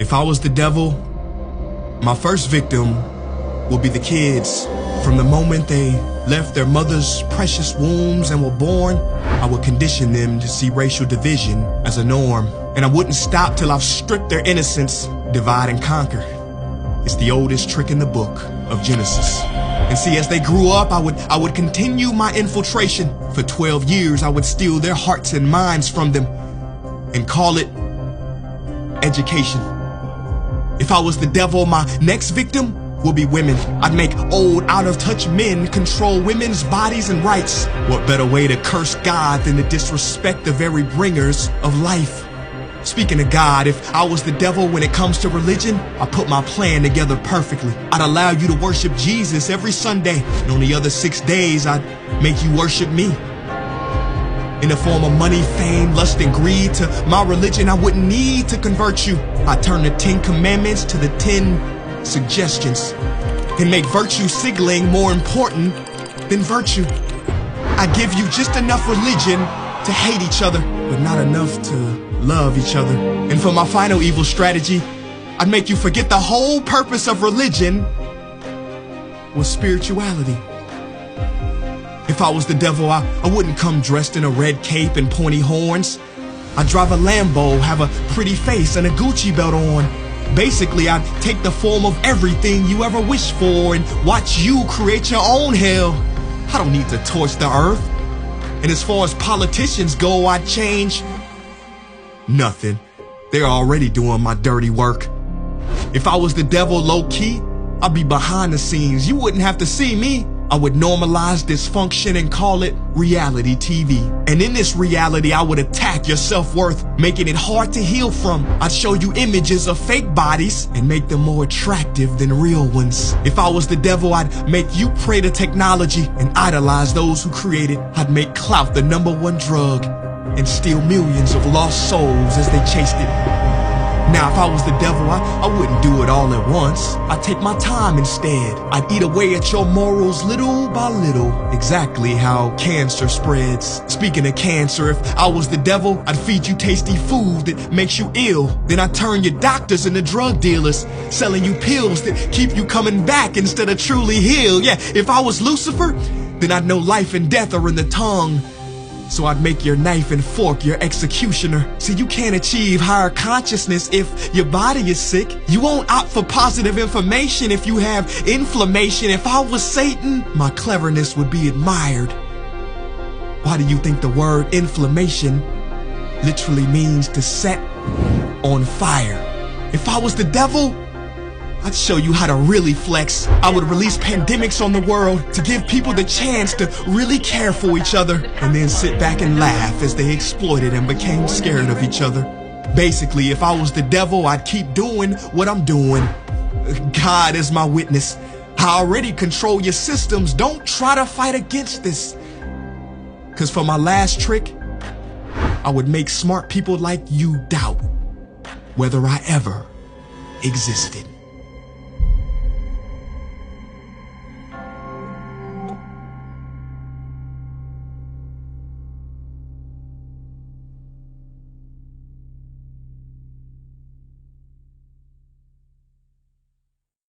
If I was the devil, my first victim would be the kids. From the moment they left their mother's precious wombs and were born, I would condition them to see racial division as a norm. And I wouldn't stop till I've stripped their innocence, divide and conquer. It's the oldest trick in the book of Genesis. And see, as they grew up, I would continue my infiltration. For 12 years, I would steal their hearts and minds from them and call it education. If I was the devil, my next victim will be women. I'd make old, out-of-touch men control women's bodies and rights. What better way to curse God than to disrespect the very bringers of life? Speaking of God, if I was the devil when it comes to religion, I put my plan together perfectly. I'd allow you to worship Jesus every Sunday, and on the other 6 days, I'd make you worship me. In the form of money, fame, lust, and greed, to my religion, I wouldn't need to convert you. I turn the 10 commandments to the 10 suggestions and make virtue signaling more important than virtue. I give you just enough religion to hate each other, but not enough to love each other. And for my final evil strategy, I'd make you forget the whole purpose of religion was spirituality. If I was the devil, I wouldn't come dressed in a red cape and pointy horns. I'd drive a Lambo, have a pretty face and a Gucci belt on. Basically, I'd take the form of everything you ever wished for and watch you create your own hell. I don't need to torch the earth. And as far as politicians go, I'd change nothing. They're already doing my dirty work. If I was the devil low-key, I'd be behind the scenes. You wouldn't have to see me. I would normalize dysfunction and call it reality TV. And in this reality, I would attack your self-worth, making it hard to heal from. I'd show you images of fake bodies and make them more attractive than real ones. If I was the devil, I'd make you pray to technology and idolize those who create it. I'd make clout the #1 drug and steal millions of lost souls as they chased it. Now, if I was the devil, I wouldn't do it all at once. I'd take my time instead. I'd eat away at your morals little by little, exactly how cancer spreads. Speaking of cancer, if I was the devil, I'd feed you tasty food that makes you ill. Then I'd turn your doctors into drug dealers, selling you pills that keep you coming back instead of truly healed. Yeah, if I was Lucifer, then I'd know life and death are in the tongue. So I'd make your knife and fork your executioner. See, you can't achieve higher consciousness if your body is sick. You won't opt for positive information if you have inflammation. If I was Satan, my cleverness would be admired. Why do you think the word inflammation literally means to set on fire? If I was the devil, I'd show you how to really flex. I would release pandemics on the world to give people the chance to really care for each other and then sit back and laugh as they exploited and became scared of each other. Basically, if I was the devil, I'd keep doing what I'm doing. God is my witness. I already control your systems. Don't try to fight against this. 'Cause for my last trick, I would make smart people like you doubt whether I ever existed.